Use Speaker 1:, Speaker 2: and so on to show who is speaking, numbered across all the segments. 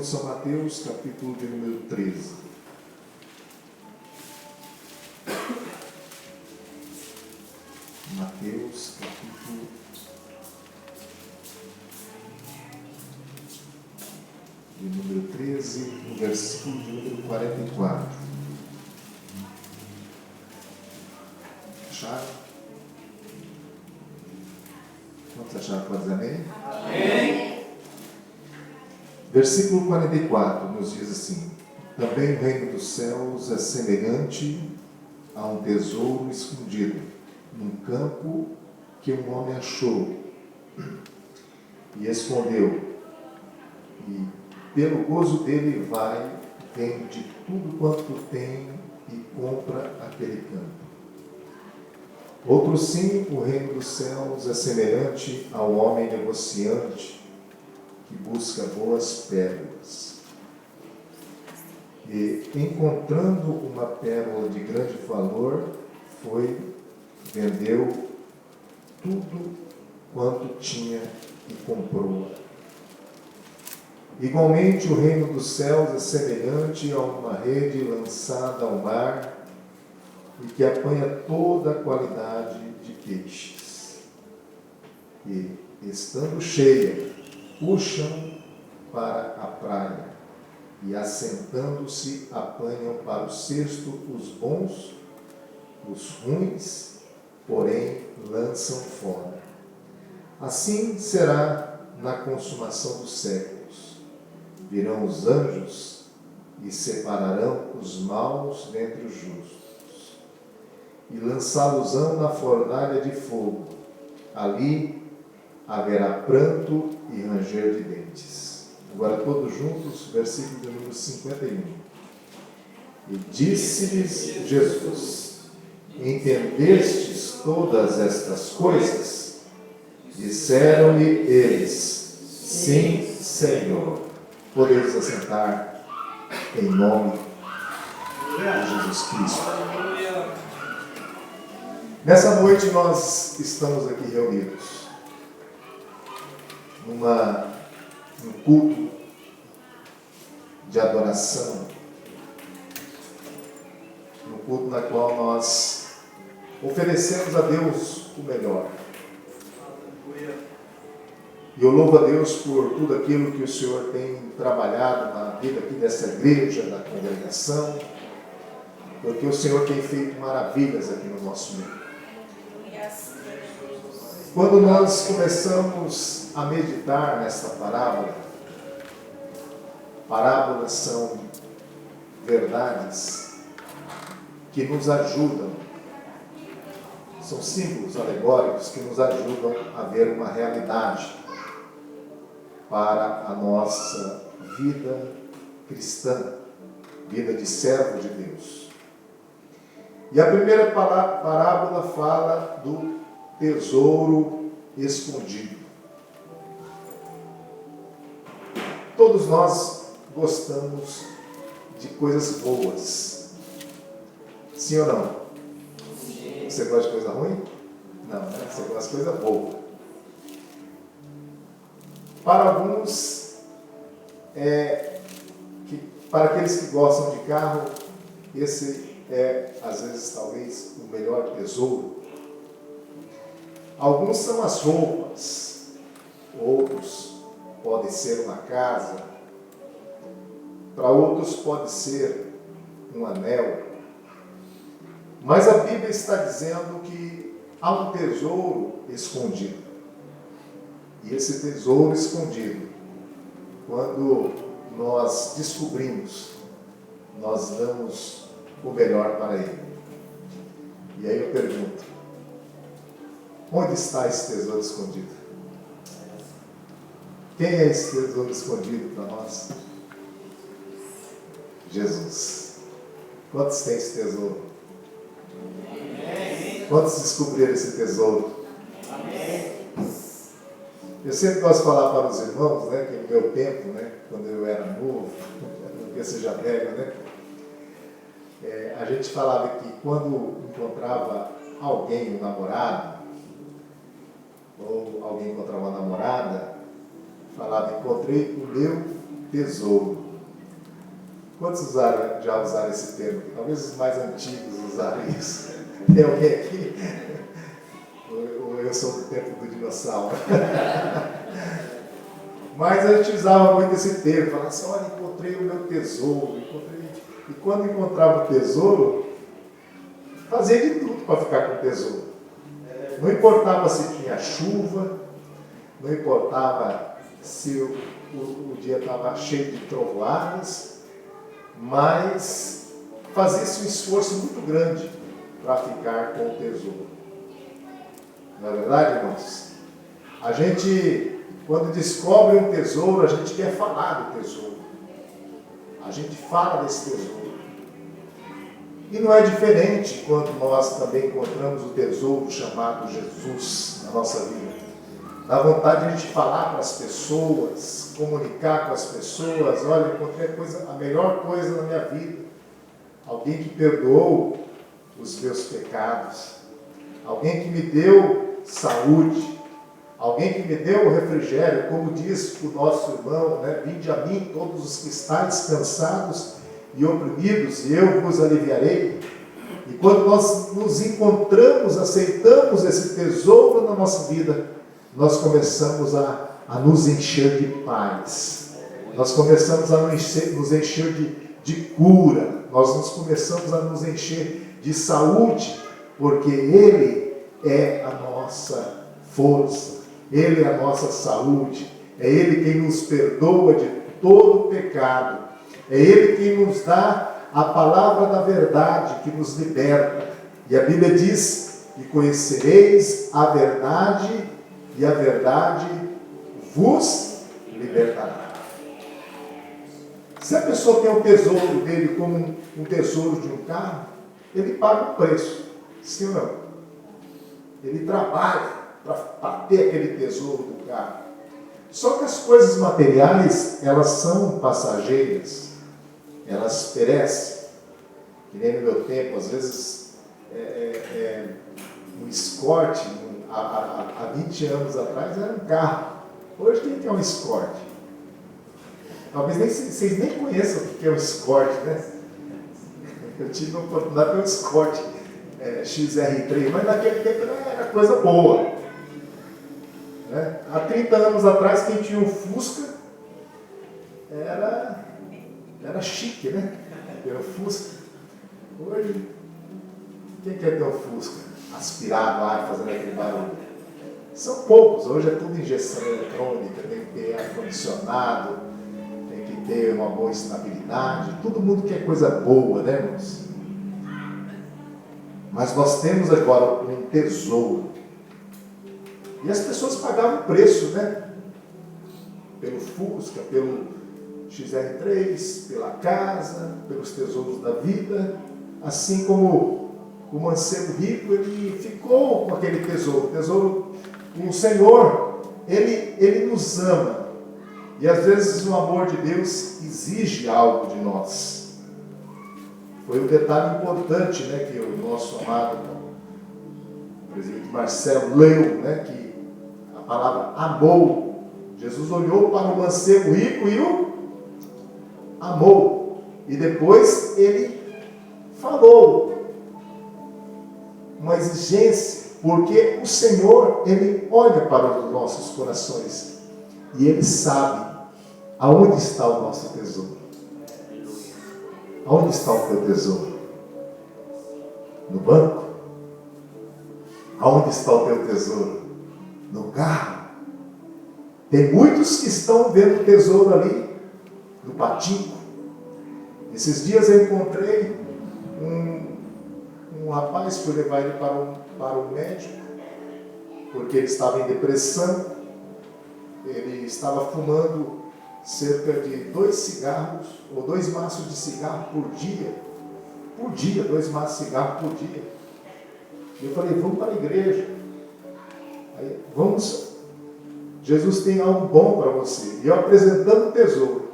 Speaker 1: segundo São Mateus, capítulo de número 13. Mateus, capítulo de número 13, no versículo de número 44. Acharam? Quantos acharam? Pode dizer amém?
Speaker 2: Amém.
Speaker 1: Versículo 44 nos diz assim: também o reino dos céus é semelhante a um tesouro escondido num campo que um homem achou e escondeu. E pelo gozo dele vai, vende tudo quanto tem e compra aquele campo. Outro sim, o reino dos céus é semelhante ao homem negociante que busca boas pérolas. E, encontrando uma pérola de grande valor, vendeu tudo quanto tinha e comprou-a. Igualmente, o reino dos céus é semelhante a uma rede lançada ao mar e que apanha toda a qualidade de peixes. E, estando cheia, puxam para a praia e, assentando-se, apanham para o cesto os bons, os ruins, porém, lançam fora. Assim será na consumação dos séculos. Virão os anjos e separarão os maus dentre os justos, e lançá-los-ão na fornalha de fogo. Ali haverá pranto e ranger de dentes. Agora todos juntos, versículo de número 51. E disse-lhes Jesus: entendestes todas estas coisas? Disseram-lhe eles: sim, Senhor. Podemos assentar em nome de Jesus Cristo. Nessa noite nós estamos aqui reunidos num culto de adoração, num culto na qual nós oferecemos a Deus o melhor. E eu louvo a Deus por tudo aquilo que o Senhor tem trabalhado na vida aqui dessa igreja, da congregação, porque o Senhor tem feito maravilhas aqui no nosso meio. Quando nós começamos a meditar nesta parábola, parábolas são verdades que nos ajudam, são símbolos alegóricos que nos ajudam a ver uma realidade para a nossa vida cristã, vida de servo de Deus. E a primeira parábola fala do tesouro escondido. Todos nós gostamos de coisas boas. Sim ou não? Sim. Você gosta de coisa ruim? Não, né? Você gosta de coisa boa. Para alguns, para aqueles que gostam de carro, esse é, às vezes, talvez, o melhor tesouro. Alguns são as roupas, outros pode ser uma casa, para outros pode ser um anel. Mas a Bíblia está dizendo que há um tesouro escondido. E esse tesouro escondido, quando nós descobrimos, nós damos o melhor para ele. E aí eu pergunto: onde está esse tesouro escondido? Quem é esse tesouro escondido para nós? Jesus. Quantos têm esse tesouro? Amém. Quantos descobriram esse tesouro? Amém. Eu sempre gosto de falar para os irmãos, né, que no meu tempo, né, quando eu era novo, não que seja velho, né, a gente falava que quando encontrava alguém, um namorado, ou alguém encontrava uma namorada, falava: encontrei o meu tesouro. Quantos já usaram esse termo? Talvez os mais antigos usaram isso. Tem alguém aqui? Ou eu sou do tempo do dinossauro? Mas a gente usava muito esse termo. Falava assim, olha, encontrei o meu tesouro. E quando encontrava o tesouro, fazia de tudo para ficar com o tesouro. Não importava se tinha chuva, não importava se o dia estava cheio de trovoadas, mas fazia-se um esforço muito grande para ficar com o tesouro. Não é verdade, irmãos? A gente, quando descobre um tesouro, a gente quer falar do tesouro. A gente fala desse tesouro. E não é diferente quando nós também encontramos o tesouro chamado Jesus na nossa vida. Dá vontade de a gente falar para as pessoas, comunicar com as pessoas, olha, encontrei a melhor coisa na minha vida. Alguém que perdoou os meus pecados. Alguém que me deu saúde. Alguém que me deu o refrigério, como diz o nosso irmão, né? Vinde a mim todos os que estáis cansados e oprimidos, e eu vos aliviarei. E quando nós nos encontramos, aceitamos esse tesouro na nossa vida, nós começamos a nos encher de paz. Nós começamos a nos encher de cura. Nós começamos a nos encher de saúde, porque Ele é a nossa força. Ele é a nossa saúde. É Ele quem nos perdoa de todo o pecado. É Ele quem nos dá a palavra da verdade, que nos liberta. E a Bíblia diz, e conhecereis a verdade, e a verdade vos libertará. Se a pessoa tem o tesouro dele como um tesouro de um carro, ele paga um preço, sim ou não? Ele trabalha para ter aquele tesouro do carro. Só que as coisas materiais, elas são passageiras. Elas perecem. Que nem no meu tempo, às vezes, um Escort, há 20 anos atrás, era um carro. Hoje, quem é um Escort? Talvez vocês nem conheçam o que é um Escort, né? Eu tive a oportunidade de ter um Escort XR3, mas naquele tempo era coisa boa. Né? Há 30 anos atrás, quem tinha um Fusca era chique, né? Ter um Fusca. Hoje, quem quer ter um Fusca? Aspirar no ar, fazendo aquele barulho. São poucos. Hoje é tudo injeção eletrônica, tem que ter ar-condicionado, tem que ter uma boa estabilidade. Todo mundo quer coisa boa, né, irmãos? Mas nós temos agora um tesouro. E as pessoas pagavam preço, né? Pelo Fusca, pelo XR3, pela casa, pelos tesouros da vida. Assim como o mancebo rico, ele ficou com aquele tesouro. O tesouro, o Senhor, ele nos ama. E às vezes o amor de Deus exige algo de nós. Foi um detalhe importante, né, que o nosso amado presidente Marcelo leu, né, que a palavra amou. Jesus olhou para o mancebo rico e o amou. E depois ele falou uma exigência, porque o Senhor, Ele olha para os nossos corações e Ele sabe aonde está o nosso tesouro. Aonde está o teu tesouro? No banco? Aonde está o teu tesouro? No carro? Tem muitos que estão vendo o tesouro ali, no patinco. Esses dias eu encontrei um rapaz, fui levar ele para o médico, porque ele estava em depressão. Ele estava fumando cerca de 2 cigarros, ou 2 maços de cigarro por dia. Por dia, 2 maços de cigarro por dia. E eu falei, vamos para a igreja. Aí, vamos, Jesus tem algo bom para você. E eu apresentando o tesouro.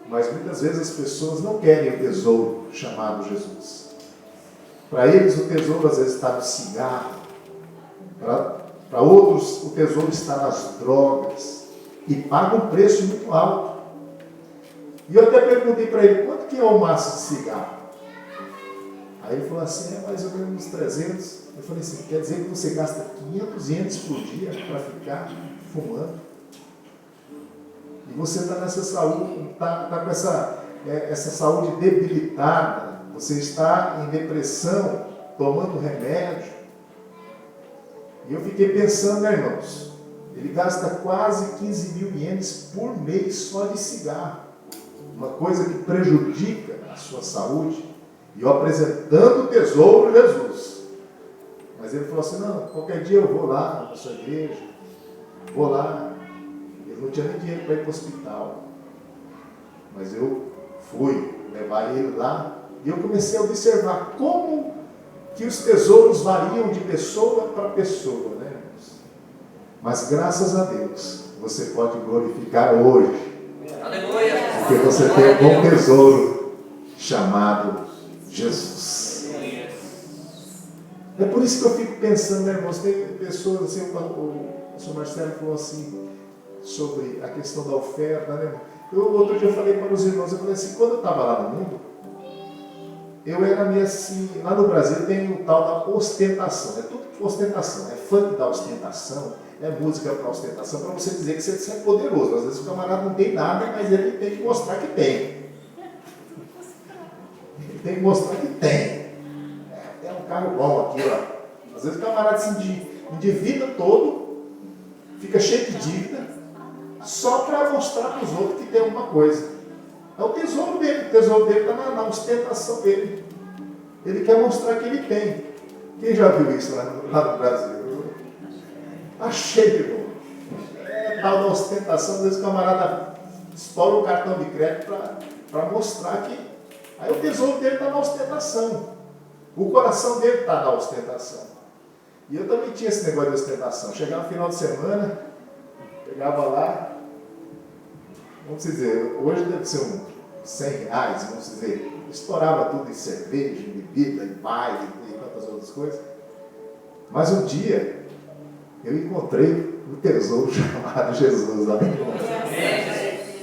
Speaker 1: Mas muitas vezes as pessoas não querem o tesouro chamado Jesus. Para eles o tesouro às vezes está no cigarro. Para outros o tesouro está nas drogas. E pagam um preço muito alto. E eu até perguntei para ele, quanto que é o maço de cigarro? Aí ele falou assim, é mais ou menos uns 300. Eu falei assim, quer dizer que você gasta 500 ienes por dia para ficar fumando? E você está nessa saúde, está com essa saúde debilitada, você está em depressão, tomando remédio. E eu fiquei pensando, né, irmãos, ele gasta quase 15 mil ienes por mês só de cigarro. Uma coisa que prejudica a sua saúde. E eu apresentando o tesouro de Jesus. Mas ele falou assim, não, qualquer dia eu vou lá na sua igreja, vou lá. Ele não tinha nem dinheiro para ir para o hospital. Mas eu fui levar ele lá e eu comecei a observar como que os tesouros variam de pessoa para pessoa, né, irmãos? Mas graças a Deus, você pode glorificar hoje. Aleluia! Porque você tem um bom tesouro chamado Jesus. É por isso que eu fico pensando, né, irmãos? Tem pessoas assim, o senhor Marcelo falou assim, sobre a questão da oferta, né? Outro dia eu falei para os irmãos, eu falei assim, quando eu estava lá no mundo, eu era meio assim, lá no Brasil tem o tal da ostentação, é tudo ostentação, é funk da ostentação, é música para ostentação, para você dizer que você é poderoso. Às vezes o camarada não tem nada, mas ele tem que mostrar que tem. Ele tem que mostrar que tem. É um carro bom aqui, ó. Às vezes o camarada se endivida todo, fica cheio de dívida, só para mostrar para os outros que tem alguma coisa. É o tesouro dele está na ostentação dele. Ele quer mostrar que ele tem. Quem já viu isso lá no Brasil? Está cheio de novo. É tal da ostentação, às vezes o camarada estoura o cartão de crédito para mostrar que. Aí o tesouro dele está na ostentação. O coração dele está na ostentação. E eu também tinha esse negócio de ostentação. Chegava no final de semana, pegava lá, vamos dizer, hoje deve ser uns 100 reais, vamos dizer, estourava tudo em cerveja, em bebida, em baile e tantas outras coisas. Mas um dia, eu encontrei o tesouro chamado Jesus, amém?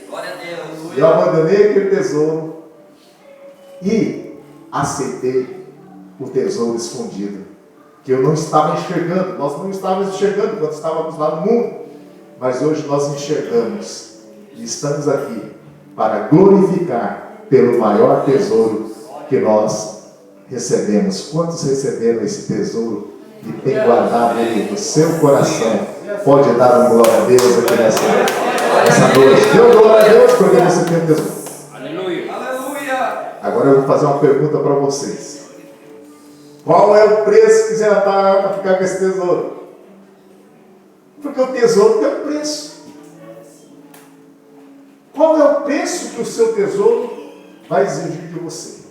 Speaker 2: Glória a Deus.
Speaker 1: Eu abandonei aquele tesouro e aceitei o tesouro escondido, que eu não estava enxergando, nós não estávamos enxergando quando estávamos lá no mundo, mas hoje nós enxergamos e estamos aqui para glorificar pelo maior tesouro que nós recebemos. Quantos receberam esse tesouro e tem guardado ele no seu coração? Pode dar uma glória a Deus aqui nessa noite. Dê glória a Deus porque você tem um tesouro.
Speaker 2: Aleluia. Aleluia.
Speaker 1: Agora eu vou fazer uma pergunta para vocês. Qual é o preço que você vai pagar para ficar com esse tesouro? Porque o tesouro tem um preço. Qual é o preço que o seu tesouro vai exigir de você?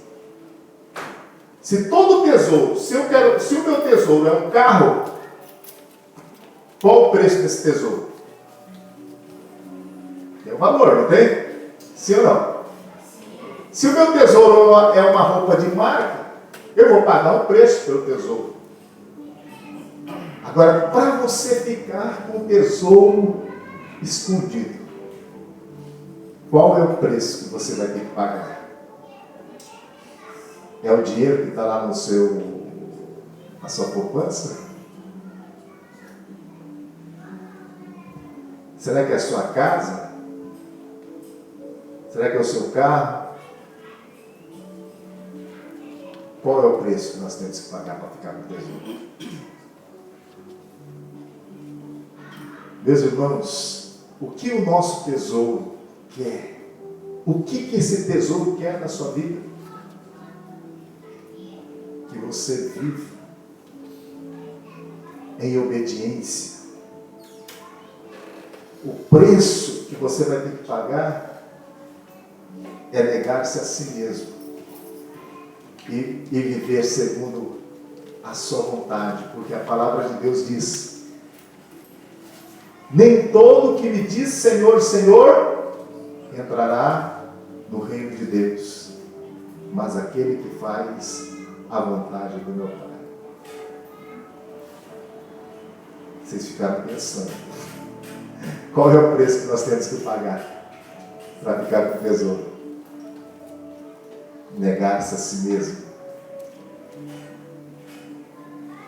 Speaker 1: Se todo tesouro, se o meu tesouro é um carro, qual o preço desse tesouro? Tem um valor, não tem? Sim ou não? Se o meu tesouro é uma roupa de marca, eu vou pagar um preço pelo tesouro. Agora, para você ficar com o tesouro escondido, qual é o preço que você vai ter que pagar? É o dinheiro que está lá na sua poupança? Será que é a sua casa? Será que é o seu carro? Qual é o preço que nós temos que pagar para ficar com o tesouro? Meus irmãos, o que o nosso tesouro quer? O que esse tesouro quer na sua vida? Que você viva em obediência. O preço que você vai ter que pagar é negar-se a si mesmo e viver segundo a sua vontade, porque a palavra de Deus diz: nem todo que me diz Senhor, Senhor entrará no reino de Deus, mas aquele que faz a vontade do meu Pai. Vocês ficaram pensando, qual é o preço que nós temos que pagar para ficar com o tesouro? negar-se a si mesmo,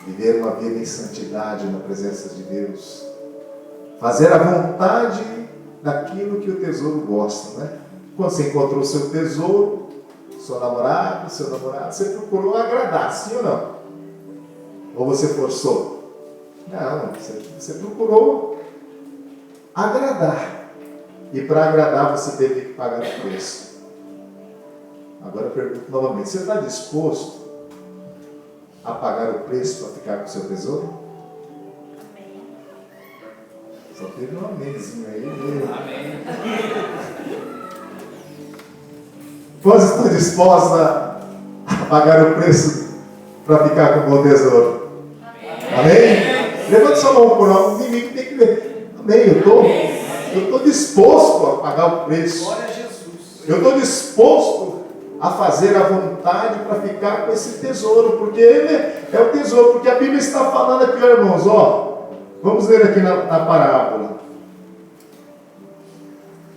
Speaker 1: viver uma vida em santidade na presença de Deus, fazer a vontade daquilo que o tesouro gosta, né? Quando você encontrou o seu tesouro, seu namorado, você procurou agradar, sim ou não? Ou você forçou? Não, você procurou agradar. E para agradar você teve que pagar o preço. Agora eu pergunto novamente, você está disposto a pagar o preço para ficar com o seu tesouro?
Speaker 3: Amém.
Speaker 1: Só teve um amézinho aí. Né?
Speaker 2: Amém.
Speaker 1: Quantos estão dispostos a pagar o preço para ficar com o bom tesouro? Amém? Levanta sua mão por alto, o inimigo tem que ver. Amém, eu estou disposto a pagar o preço.
Speaker 2: Glória a Jesus.
Speaker 1: Eu estou disposto a fazer a vontade para ficar com esse tesouro, porque ele é o tesouro, porque a Bíblia está falando aqui, irmãos, ó, vamos ler aqui na parábola.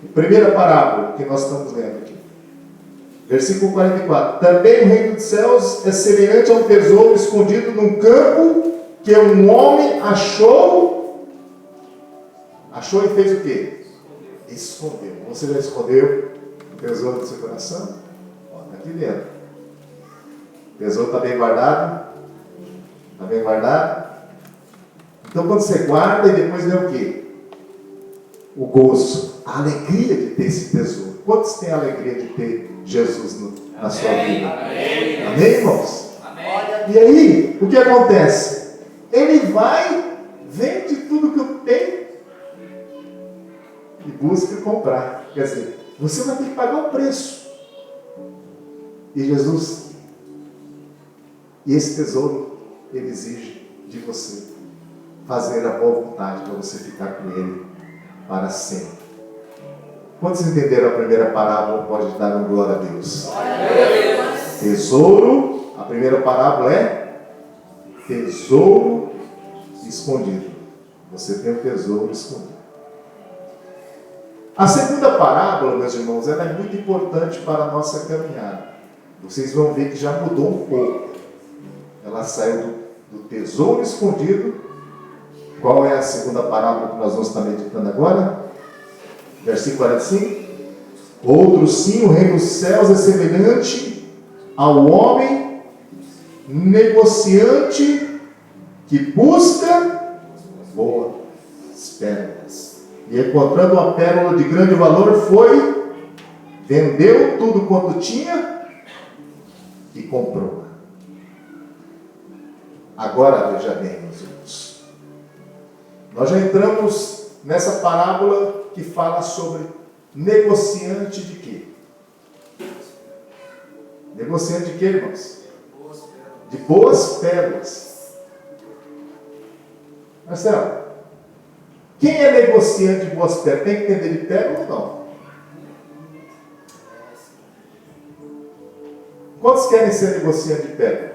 Speaker 1: A primeira parábola que nós estamos lendo aqui. Versículo 44. Também o reino dos céus é semelhante a um tesouro escondido num campo que um homem achou e fez o quê? Escondeu. Você já escondeu o tesouro do seu coração? Está aqui dentro. O tesouro está bem guardado? Está bem guardado? Então quando você guarda e depois vem o quê? O gozo, a alegria de ter esse tesouro. Quantos têm a alegria de ter Jesus na sua vida?
Speaker 2: Amém.
Speaker 1: Amém, irmãos?
Speaker 2: Amém.
Speaker 1: E aí, o que acontece? Ele vai, vende tudo que eu tenho e busca comprar. Quer dizer, você vai ter que pagar o preço. E Jesus, e esse tesouro, ele exige de você fazer a boa vontade para você ficar com ele para sempre. Quantos entenderam a primeira parábola? Pode dar um glória a Deus. Tesouro, a primeira parábola é tesouro escondido. Você tem um tesouro escondido. A segunda parábola, meus irmãos, ela é muito importante para a nossa caminhada. Vocês vão ver que já mudou um pouco. Ela saiu do tesouro escondido. Qual é a segunda parábola que nós vamos estar meditando agora? Versículo 45. Outro sim, o reino dos céus é semelhante ao homem negociante que busca boas pérolas. E encontrando uma pérola de grande valor, foi, vendeu tudo quanto tinha e comprou. Agora veja bem, meus irmãos. Nós já entramos nessa parábola que fala sobre negociante de quê? Negociante de quê, irmãos? De boas pérolas. Marcelo, quem é negociante de boas pérolas? Tem que entender de pérola ou não? Quantos querem ser negociante de pérola?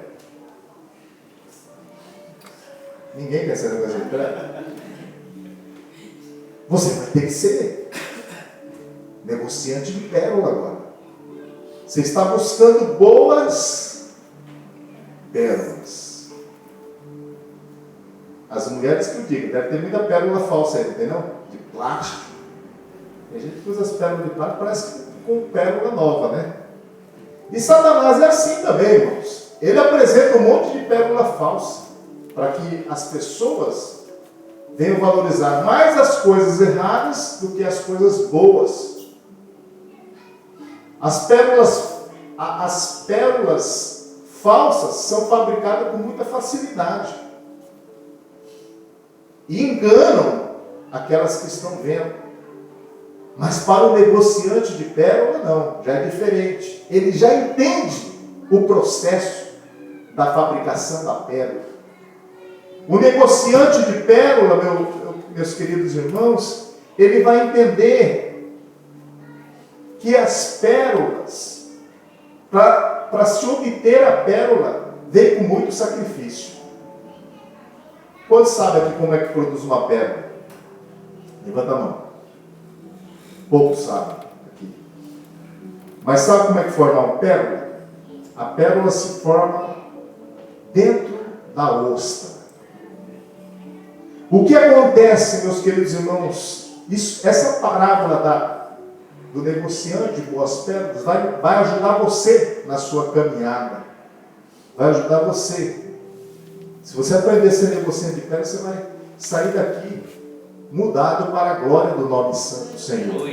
Speaker 1: Ninguém quer ser negociante de pérola? Você vai ter que ser negociante de pérola agora. Você está buscando boas pérolas. As mulheres que eu digo, deve ter muita pérola falsa aí, não tem não? De plástico. Tem gente que usa as pérolas de plástico, parece com pérola nova, né? E Satanás é assim também, irmãos. Ele apresenta um monte de pérola falsa, para que as pessoas venham valorizar mais as coisas erradas do que as coisas boas. As pérolas falsas são fabricadas com muita facilidade e enganam aquelas que estão vendo. Mas para o negociante de pérola não, já é diferente. Ele já entende o processo da fabricação da pérola. O negociante de pérola, meus queridos irmãos, ele vai entender que as pérolas, para se obter a pérola, vem com muito sacrifício. Quantos sabem aqui como é que produz uma pérola? Levanta a mão. Poucos sabem aqui. Mas sabe como é que forma uma pérola? A pérola se forma dentro da ostra. O que acontece, meus queridos irmãos? Essa parábola do negociante de boas pérolas vai ajudar você na sua caminhada. Vai ajudar você. Se você aprender a ser negociante de pérolas, você vai sair daqui mudado para a glória do nome santo do Senhor.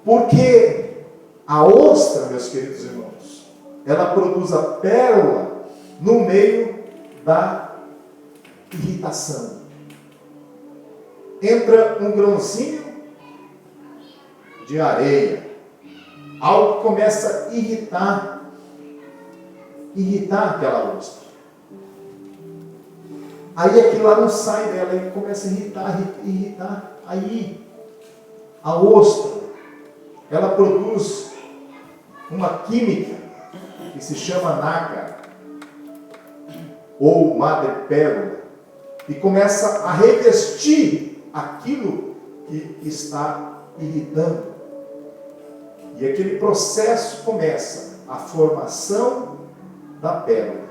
Speaker 1: Porque a ostra, meus queridos irmãos, ela produz a pérola no meio da irritação. Entra um grãozinho de areia, algo que começa a irritar aquela ostra. Aí aquilo lá não sai dela, ele começa a irritar. Aí a ostra, ela produz uma química que se chama nácar, ou madrepérola, e começa a revestir aquilo que está irritando. E aquele processo começa, a formação da pérola.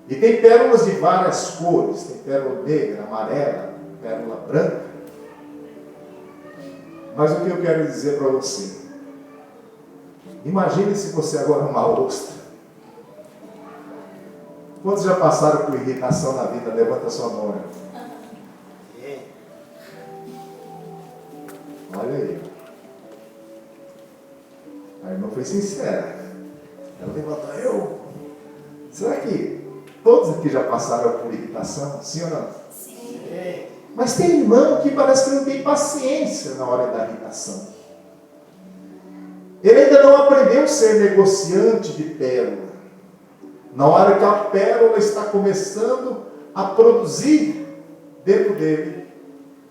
Speaker 1: E tem pérolas de várias cores, tem pérola negra, amarela, pérola branca. Mas o que eu quero dizer para você? Imagine se você agora é uma ostra. Quantos já passaram por irritação na vida? Levanta a sua mão. Olha aí. A irmã foi sincera. Ela levantou. Será que todos aqui já passaram por irritação? Sim ou não?
Speaker 3: Sim.
Speaker 1: Mas tem irmão que parece que não tem paciência na hora da irritação. Ele ainda não aprendeu a ser negociante de pérola. Na hora que a pérola está começando a produzir dentro dele,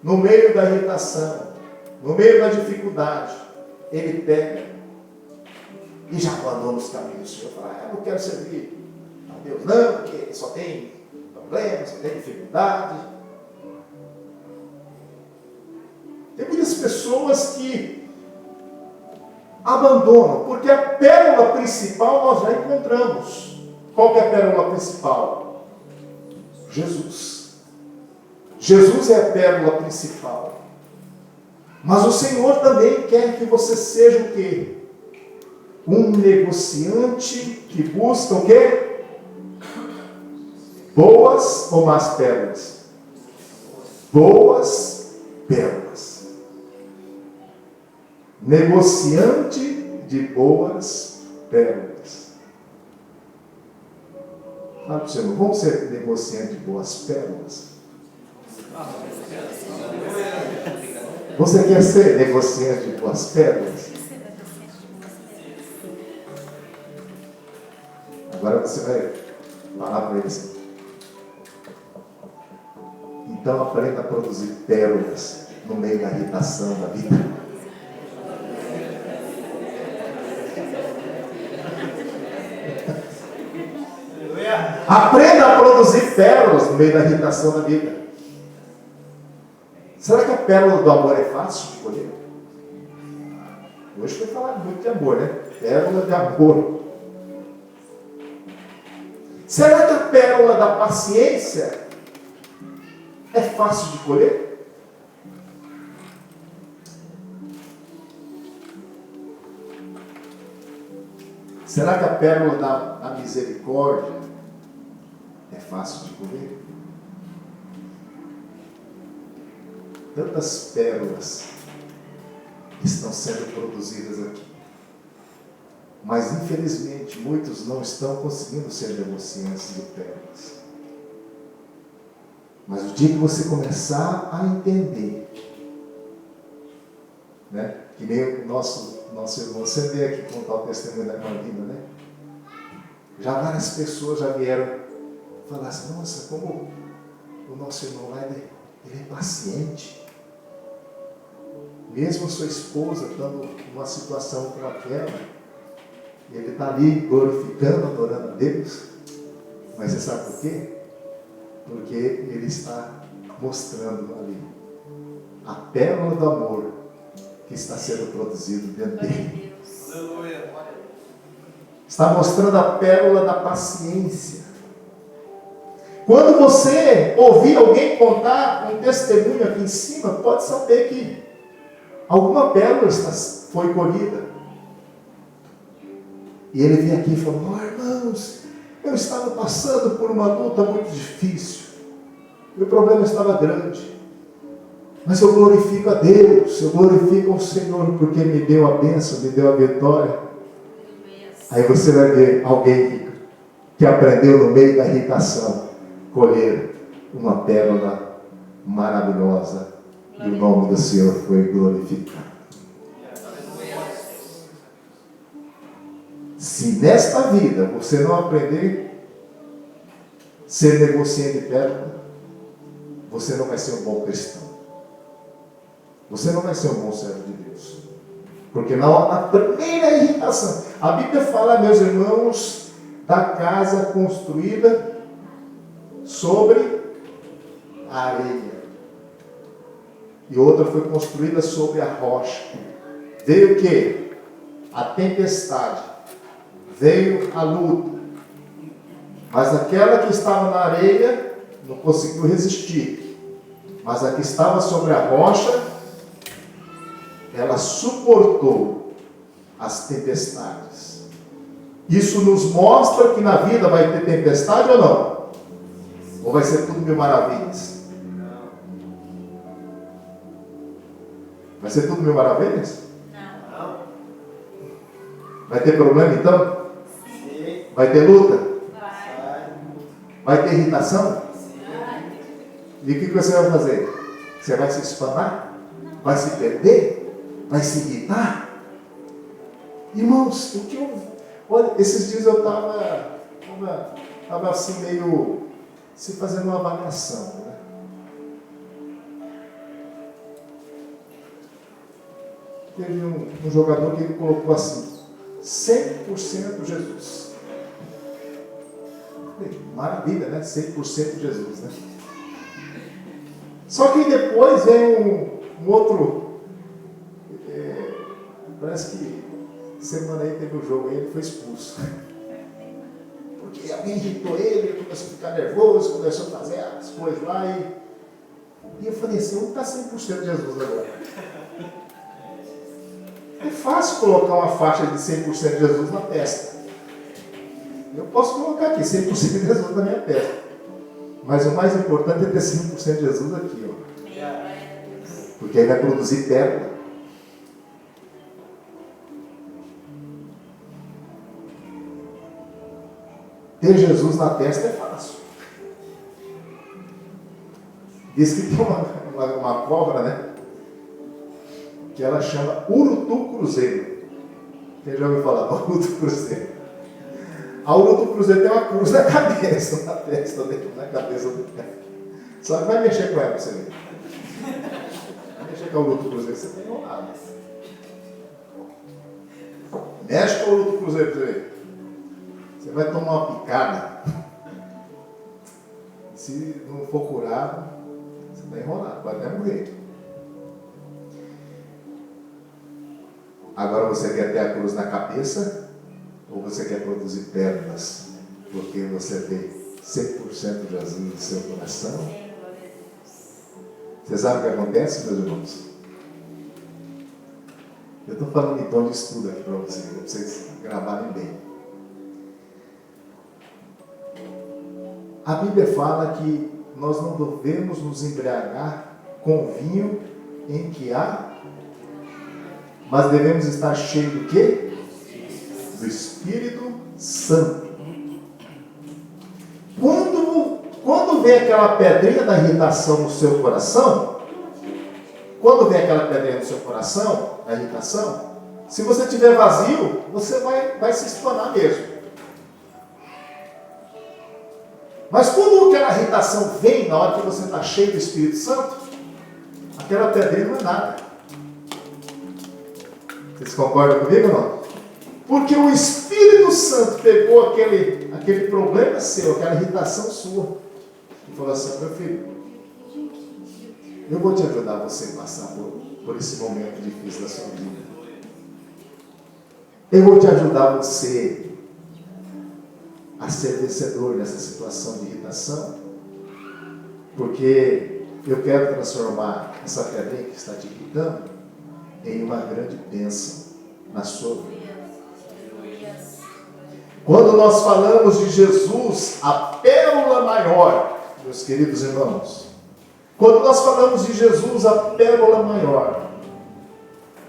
Speaker 1: no meio da irritação, no meio da dificuldade, ele pega e já abandona os caminhos do Senhor. Fala, eu não quero servir a Deus não, porque só tem problemas, só tem dificuldade. Tem muitas pessoas que abandonam, porque a pérola principal nós já encontramos. Qual que é a pérola principal? Jesus. Jesus é a pérola principal. Mas o Senhor também quer que você seja o quê? Um negociante que busca o quê? Boas ou más pérolas? Boas pérolas. Negociante de boas pérolas. Fala para o Senhor, vamos ser negociante de boas pérolas? Você quer ser negociante de boas pérolas? Agora você vai falar para eles. Então aprenda a produzir pérolas no meio da irritação da vida. Aprenda a produzir pérolas no meio da irritação da vida. Será que a pérola do amor é fácil de colher? Hoje foi falar muito de amor, né? Pérola de amor. Será que a pérola da paciência é fácil de colher? Será que a pérola da misericórdia é fácil de colher? Tantas pérolas estão sendo produzidas aqui. Mas, infelizmente, muitos não estão conseguindo ser negociantes de pérolas. Mas o dia que você começar a entender, né? Que nem o nosso irmão, você vê aqui contar o testemunho da irmã Linda, né? Já várias pessoas já vieram falar assim, nossa, como o nosso irmão lá, ele é paciente. Mesmo sua esposa estando numa situação como aquela, ele está ali glorificando, adorando a Deus. Mas você sabe por quê? Porque ele está mostrando ali a pérola do amor que está sendo produzido dentro dele. Está mostrando a pérola da paciência. Quando você ouvir alguém contar um testemunho aqui em cima, pode saber que alguma pérola foi colhida. E ele vem aqui e fala: oh, irmãos, eu estava passando por uma luta muito difícil. Meu problema estava grande. Mas eu glorifico a Deus, eu glorifico ao Senhor, porque me deu a bênção, me deu a vitória. Aí você vai ver alguém que aprendeu no meio da irritação colher uma pérola maravilhosa, e o nome do Senhor foi glorificado. Se nesta vida você não aprender a ser negociante de pérola, você não vai ser um bom cristão. Você não vai ser um bom servo de Deus. Porque na primeira irritação, a Bíblia fala, meus irmãos, da casa construída sobre a areia. E outra foi construída sobre a rocha. Veio o quê? A tempestade. Veio a luta. Mas aquela que estava na areia não conseguiu resistir. Mas a que estava sobre a rocha, ela suportou as tempestades. Isso nos mostra que na vida vai ter tempestade ou não? Ou vai ser tudo mil maravilhas? Vai ser tudo mil maravilhas?
Speaker 3: Não.
Speaker 1: Vai ter problema então?
Speaker 3: Sim.
Speaker 1: Vai ter luta?
Speaker 3: Vai.
Speaker 1: Vai ter irritação?
Speaker 3: Vai.
Speaker 1: E o que você vai fazer? Você vai se espanar? Vai se perder? Vai se irritar? Irmãos, olha, esses dias eu estava assim meio se fazendo uma avaliação, né? Teve um jogador que ele colocou assim: 100% Jesus. Maravilha, né? 100% Jesus, né? Só que depois vem um outro. Parece que semana aí teve um jogo e ele foi expulso. Porque alguém irritou ele começou a ficar nervoso, começou a fazer as coisas lá e eu falei assim: vamos estar 100% Jesus agora. É fácil colocar uma faixa de 100% Jesus na testa. Eu posso colocar aqui 100% Jesus na minha testa. Mas o mais importante é ter 100% Jesus aqui, ó. Porque aí vai produzir pérola. Ter Jesus na testa é fácil. Diz que tem uma cobra, né? Que ela chama urutu cruzeiro. Quem já ouviu falar do urutu cruzeiro? A urutu cruzeiro tem uma cruz na cabeça, na testa dele, na cabeça dele. Só que vai mexer com ela pra você ver. Vai mexer com a urutu cruzeiro, você tem enrolado. Mexe com o urutu cruzeiro pra você ver. Você vai tomar uma picada. Se não for curado, você vai enrolar, vai até morrer. Agora você quer ter a cruz na cabeça ou você quer produzir pérolas? Porque você tem 100% de Jesus no seu coração. Você sabe o que acontece, meus irmãos? Eu estou falando em tom de estudo aqui para vocês gravarem bem. A Bíblia fala que nós não devemos nos embriagar com vinho em que há, mas devemos estar cheios do quê? Do Espírito Santo. Quando vem aquela pedrinha da irritação no seu coração, quando vem aquela pedrinha no seu coração, a irritação, se você estiver vazio, você vai se espanar mesmo. Mas quando aquela irritação vem na hora que você está cheio do Espírito Santo, aquela pedrinha não é nada. Vocês concordam comigo ou não? Porque o Espírito Santo pegou aquele problema seu, aquela irritação sua, e falou assim: meu filho, eu vou te ajudar você a passar por esse momento difícil da sua vida. Eu vou te ajudar você ser vencedor nessa situação de irritação, porque eu quero transformar essa pedrinha que está te irritando em uma grande bênção na sua vida. Quando nós falamos de Jesus, a pérola maior, meus queridos irmãos, quando nós falamos de Jesus, a pérola maior,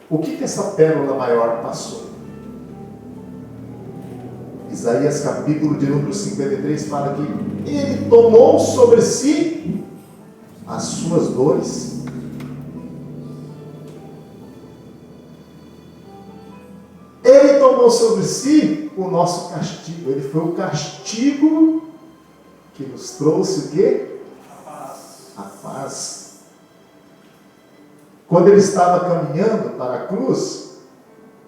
Speaker 1: o que essa pérola maior passou? Isaías capítulo de número 53 fala que ele tomou sobre si as suas dores. Ele tomou sobre si o nosso castigo. Ele foi o castigo que nos trouxe o quê? A paz. Quando ele estava caminhando para a cruz,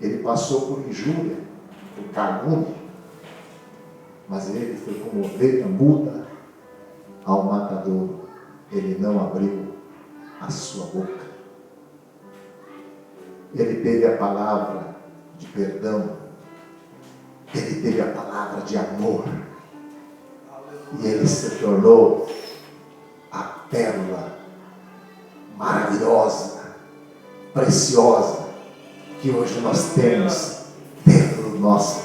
Speaker 1: ele passou por injúria, por calúnia, mas ele foi como ovelha muda ao matadouro. Ele não abriu a sua boca. Ele teve a palavra de perdão. Ele teve a palavra de amor. E ele se tornou a pérola maravilhosa, preciosa, que hoje nós temos dentro do nosso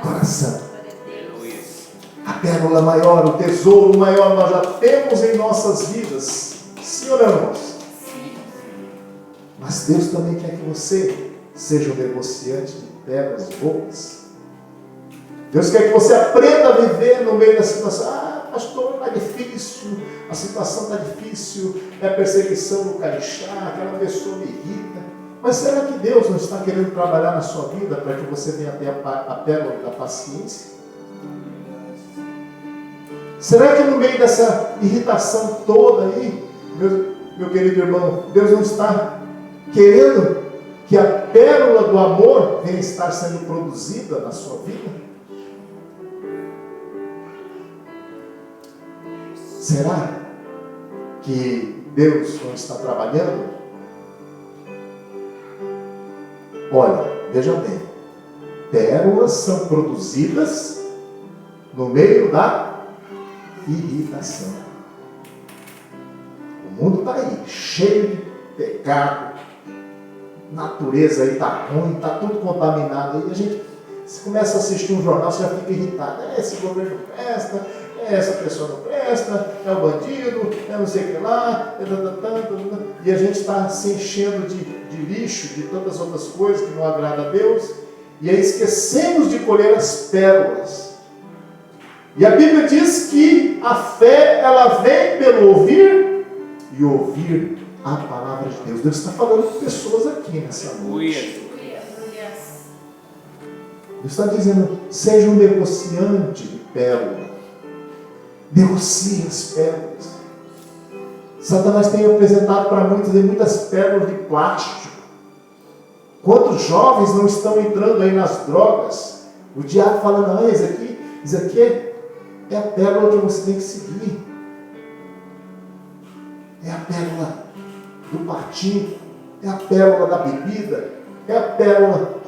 Speaker 1: coração. A pérola maior, o tesouro maior, nós já temos em nossas vidas. Sim ou não? Mas Deus também quer que você seja um negociante de pérolas boas. Deus quer que você aprenda a viver no meio da situação. Ah, pastor, está difícil, a situação está difícil, é a perseguição no Carixá, aquela pessoa me irrita. Mas será que Deus não está querendo trabalhar na sua vida para que você venha ter a pérola da paciência? Será que no meio dessa irritação toda aí, meu querido irmão, Deus não está querendo que a pérola do amor venha estar sendo produzida na sua vida? Será que Deus não está trabalhando? Olha, veja bem, pérolas são produzidas no meio da irritação. O mundo está aí, cheio de pecado, natureza aí está ruim, está tudo contaminado aí. A gente, se começa a assistir um jornal, você já fica irritado. Esse governo não presta, essa pessoa não presta, é o bandido, é não sei o que lá, e a gente está se enchendo de lixo, de tantas outras coisas que não agradam a Deus, e aí esquecemos de colher as pérolas. E a Bíblia diz que a fé, ela vem pelo ouvir e ouvir a palavra de Deus. Deus está falando com pessoas aqui nessa noite. Deus está dizendo, seja um negociante de pérola. Negocie as pérolas. Satanás tem apresentado para muitos muitas pérolas de plástico. Quantos jovens não estão entrando aí nas drogas? O diabo fala, não, isso aqui é a pérola que você tem que seguir. É a pérola do patinho, é a pérola da bebida, é a pérola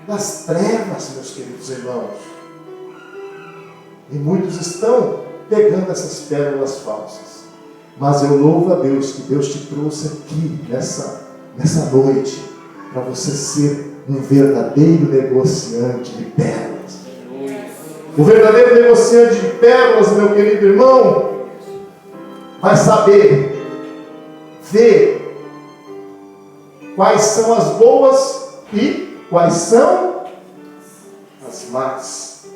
Speaker 1: das trevas, meus queridos irmãos. E muitos estão pegando essas pérolas falsas. Mas eu louvo a Deus que Deus te trouxe aqui nessa noite para você ser um verdadeiro negociante de pérolas. O verdadeiro negociante de pérolas, meu querido irmão, vai saber ver quais são as boas e quais são as más.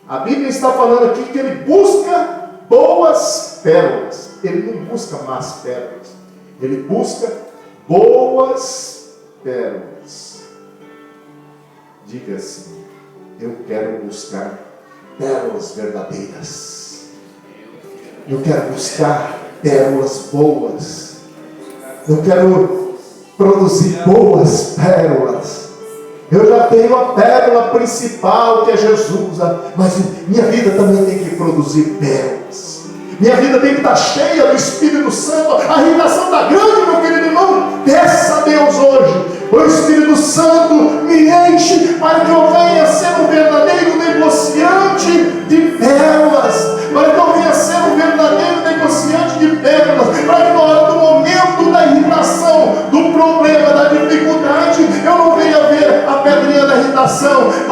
Speaker 1: A Bíblia está falando aqui que ele busca boas pérolas. Ele não busca más pérolas. Ele busca boas pérolas. Diga assim, eu quero buscar pérolas verdadeiras. Eu quero buscar pérolas boas. Eu quero produzir boas pérolas. Eu já tenho a pérola principal, que é Jesus, mas minha vida também tem que produzir pérolas. Minha vida tem que estar cheia do Espírito Santo. A irritação está grande, meu querido irmão. Peça a Deus hoje. O Espírito Santo me enche para que eu venha ser um verdadeiro negociante de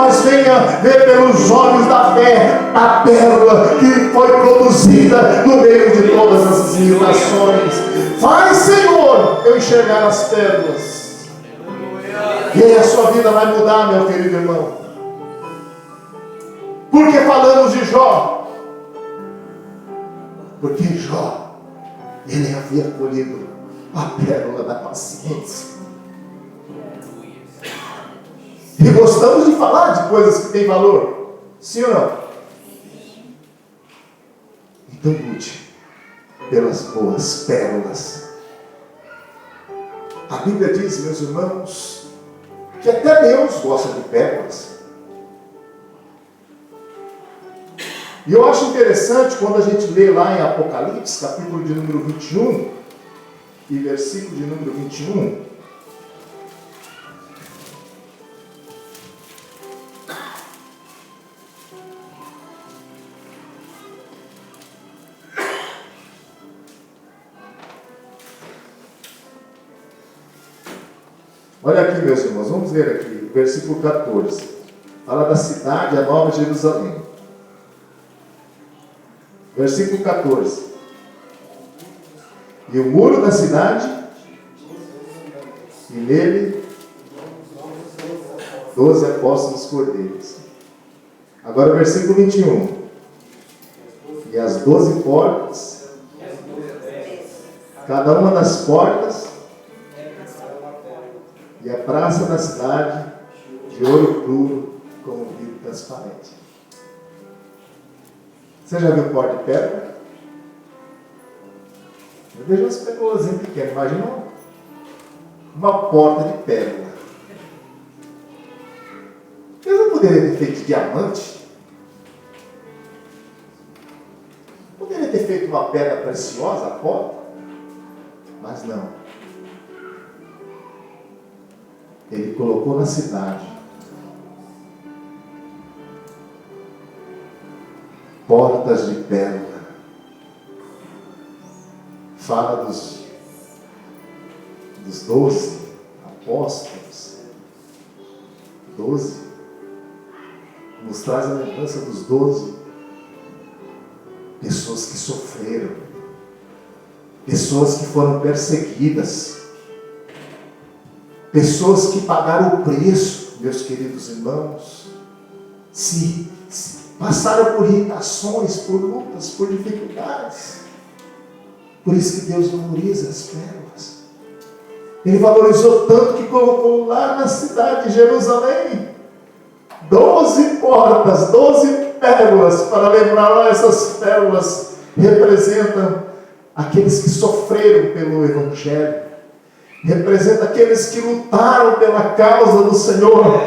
Speaker 1: mas venha ver pelos olhos da fé a pérola que foi produzida no meio de todas as limitações. Faz, Senhor, eu enxergar as pérolas. E aí a sua vida vai mudar, meu querido irmão. Por que falamos de Jó? Porque Jó, ele havia colhido a pérola da paciência. E gostamos de falar de coisas que têm valor. Sim ou não? Então lute pelas boas pérolas. A Bíblia diz, meus irmãos, que até Deus gosta de pérolas. E eu acho interessante quando a gente lê lá em Apocalipse, capítulo de número 21, e versículo de número 21. Olha aqui, meus irmãos, vamos ler aqui, versículo 14. Fala da cidade, a nova Jerusalém. Versículo 14. E o muro da cidade, e nele 12 apóstolos cordeiros. Agora o versículo 21. E as 12 portas, cada uma das portas, e a praça da cidade de ouro puro como vidro transparente. Você já viu porta de pedra? Eu vejo umas pérolas pequenas. Imagina uma porta de pérola. Eles não poderiam ter feito de diamante? Poderia ter feito uma pedra preciosa a porta? Mas não. Ele colocou na cidade portas de pérola. Fala dos 12 apóstolos. 12. Nos traz a lembrança dos 12. Pessoas que sofreram. Pessoas que foram perseguidas. Pessoas que pagaram o preço, meus queridos irmãos. Se passaram por irritações, por lutas, por dificuldades. Por isso que Deus valoriza as pérolas. Ele valorizou tanto que colocou lá na cidade de Jerusalém 12 portas, 12 pérolas, para lembrar lá, essas pérolas representam aqueles que sofreram pelo Evangelho, representa aqueles que lutaram pela causa do Senhor,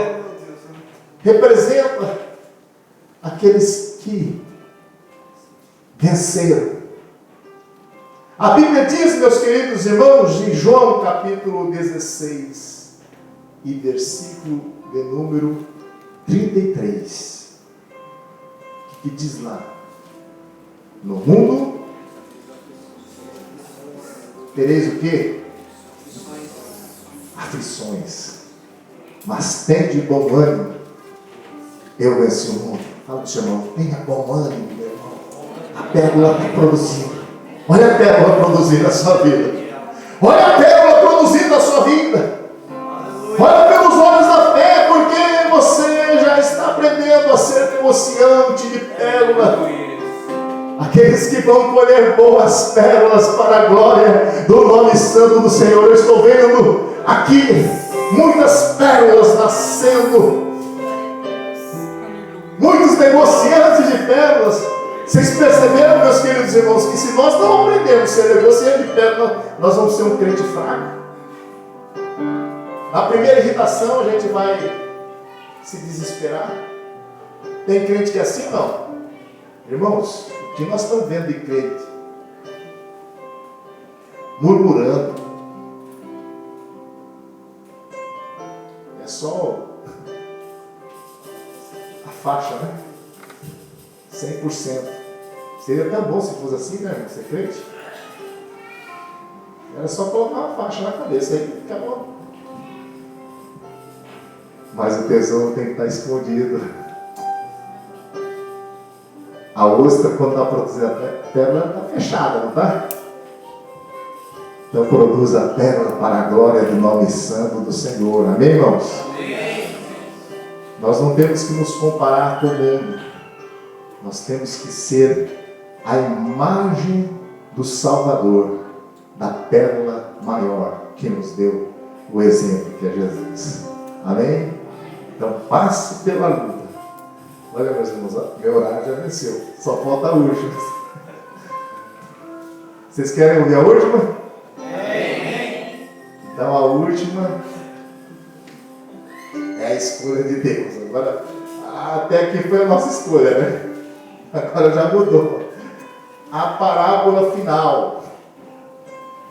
Speaker 1: representa aqueles que venceram. A Bíblia diz, meus queridos irmãos, em João capítulo 16 e versículo de número 33, que diz lá: no mundo tereis o quê? Aflições, mas tende bom ânimo, eu venci o mundo. Fala do seu irmão, tenha bom ânimo, meu irmão. A pérola está produzindo. Olha a pérola produzindo a sua vida. Olha a pérola produzindo a sua vida. Olha pelos olhos da fé, porque você já está aprendendo a ser negociante de pérola. Aqueles que vão colher boas pérolas para a glória do nome santo do Senhor. Eu estou vendo aqui muitas pérolas nascendo. Muitos negociantes de pérolas. Vocês perceberam, meus queridos irmãos, que se nós não aprendermos a ser negociante de pérola, nós vamos ser um crente fraco. Na primeira irritação a gente vai se desesperar. Tem crente que é assim? Não. Irmãos, o que nós estamos vendo de crente? Murmurando. É só a faixa, né? 100%. Seria tão bom se fosse assim, né, irmão? Ser crente? Era só colocar uma faixa na cabeça, aí fica bom. Mas o tesouro tem que estar escondido. A ostra, quando está produzindo a pérola, está fechada, não está? Então produz a pérola para a glória do nome santo do Senhor. Amém, irmãos? Amém. Nós não temos que nos comparar com o mundo. Nós temos que ser a imagem do Salvador, da pérola maior que nos deu o exemplo, que é Jesus. Amém? Então passe pela luta. Olha, meus irmãos, meu horário já venceu. Só falta a última. Vocês querem ouvir a última? Então a última é a escolha de Deus. Agora, até aqui foi a nossa escolha, né? Agora já mudou. A parábola final.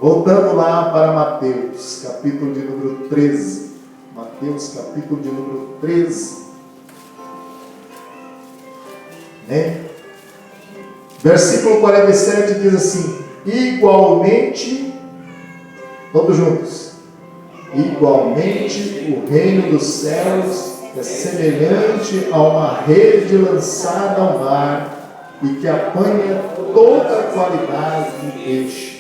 Speaker 1: Voltando lá para Mateus, capítulo de número 13. Mateus, capítulo de número 13. Né? Versículo 47 diz assim: igualmente, todos juntos, igualmente o reino dos céus é semelhante a uma rede lançada ao mar e que apanha toda a qualidade de peixe.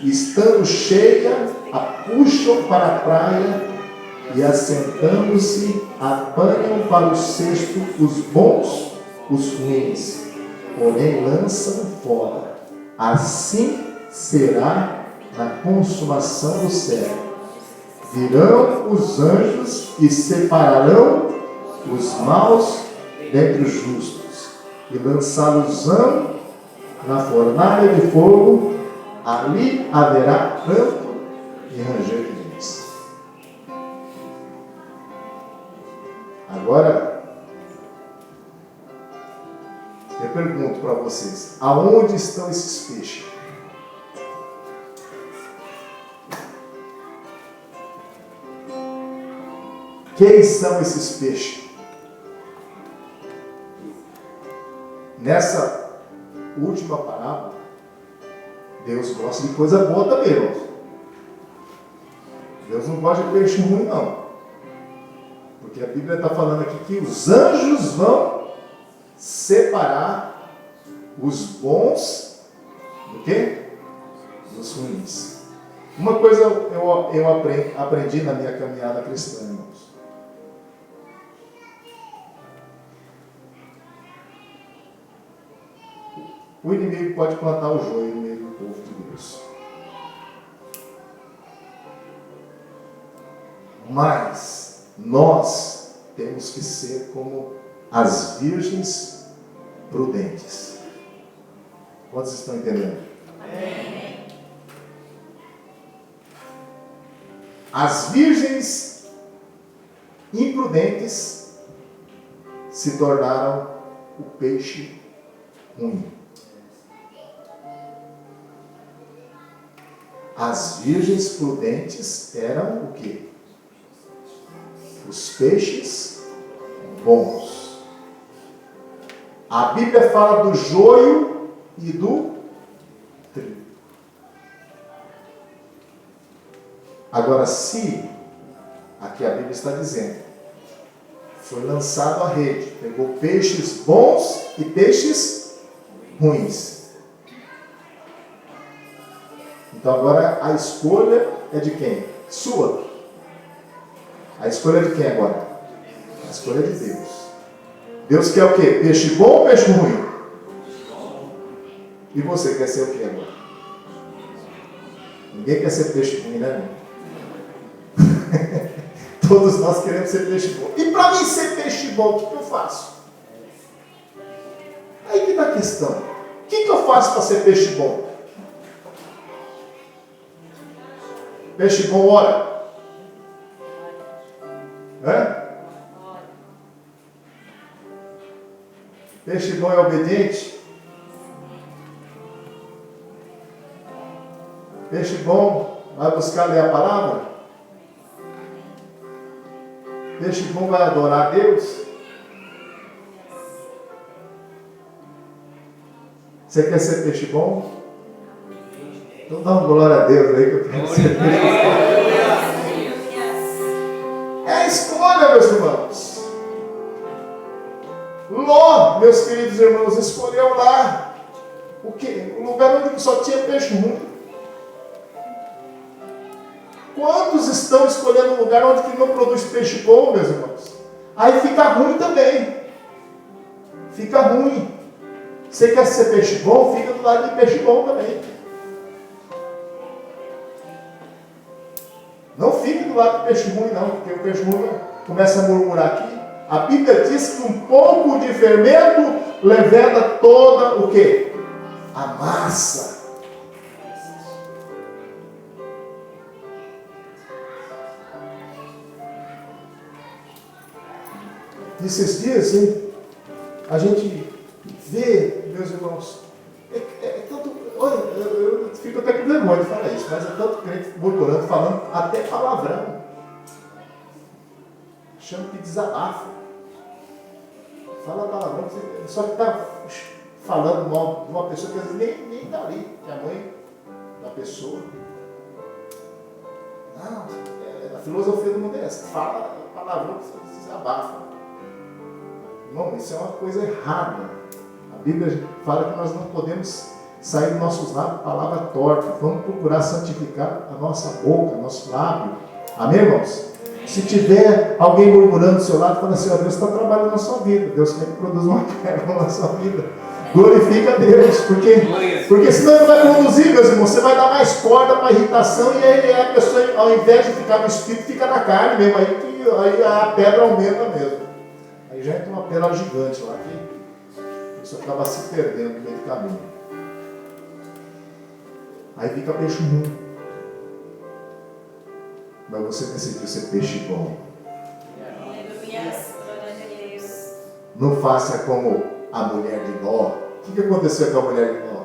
Speaker 1: E estando cheia, a puxam para a praia e, assentando-se, apanham para o cesto os bons, os ruins, porém lançam fora. Assim será na consumação do século. Virão os anjos e separarão os maus dentre os justos, e lançá-los-ão na fornalha de fogo. Ali haverá pranto e ranger de dentes. Agora, eu pergunto para vocês: aonde estão esses peixes? Quem são esses peixes? Nessa última parábola, Deus gosta de coisa boa também, irmãos. Deus não gosta de peixe ruim, não. Porque a Bíblia está falando aqui que os anjos vão separar os bons do quê? Dos ruins. Uma coisa eu aprendi na minha caminhada cristã, irmãos. O inimigo pode plantar o joio no meio do povo de Deus. Mas nós temos que ser como as virgens prudentes. Quantos estão entendendo? Amém. As virgens imprudentes se tornaram o peixe ruim. As virgens prudentes eram o quê? Os peixes bons. A Bíblia fala do joio e do trigo. Agora, se, aqui a Bíblia está dizendo, foi lançado a rede, pegou peixes bons e peixes ruins. Então agora a escolha é de quem? Sua. A escolha é de quem agora? A escolha é de Deus. Deus quer o quê? Peixe bom ou peixe ruim? E você quer ser o quê agora? Ninguém quer ser peixe ruim, né? Todos nós queremos ser peixe bom. E para mim ser peixe bom, o que eu faço? Aí que está a questão. O que eu faço para ser peixe bom? Peixe bom ora. Peixe bom é obediente. Peixe bom vai buscar ler a palavra. Peixe bom vai adorar a Deus. Você quer ser peixe bom? Então dá uma glória a Deus aí que eu quero ser peixe bom. É a escolha, meus irmãos. meus queridos irmãos, escolheu lá o quê? O lugar onde só tinha peixe ruim. Quantos estão escolhendo um lugar onde não produz peixe bom, meus irmãos? Aí fica ruim também. Fica ruim. Você quer ser peixe bom? Fica do lado de peixe bom também. Não fique do lado de peixe ruim, não, porque o peixe ruim começa a murmurar aqui. A Bíblia diz que um pouco de fermento leveda toda o quê? A massa. Nesses dias, hein, a gente vê, meus irmãos, é tanto, olha, eu fico até com vergonha de falar isso, mas é tanto crente murmurando, falando até palavrão, chama de desabafa, fala palavrão, só que está falando mal de uma pessoa que às vezes nem está ali, que é a mãe da pessoa. Não, a filosofia do mundo é essa, fala palavrão que você desabafa. Irmão, isso é uma coisa errada. A Bíblia fala que nós não podemos sair dos nossos lábios palavra torta. Vamos procurar santificar a nossa boca, nosso lábio. Amém, irmãos? Se tiver alguém murmurando do seu lado, fala assim, ó, Deus está trabalhando na sua vida. Deus quer que produza uma pérola na sua vida. Glorifica a Deus. Porque senão ele vai conduzir, meus irmãos. Você vai dar mais corda para a irritação e aí a pessoa, ao invés de ficar no espírito, fica na carne mesmo. Aí a pedra aumenta mesmo. Aí já entra uma pedra gigante lá que a pessoa acaba se perdendo no meio do caminho. Aí fica peixe ruim. Mas você decidiu ser peixe bom. Não faça como a mulher de Ló. O que aconteceu com a mulher de Ló?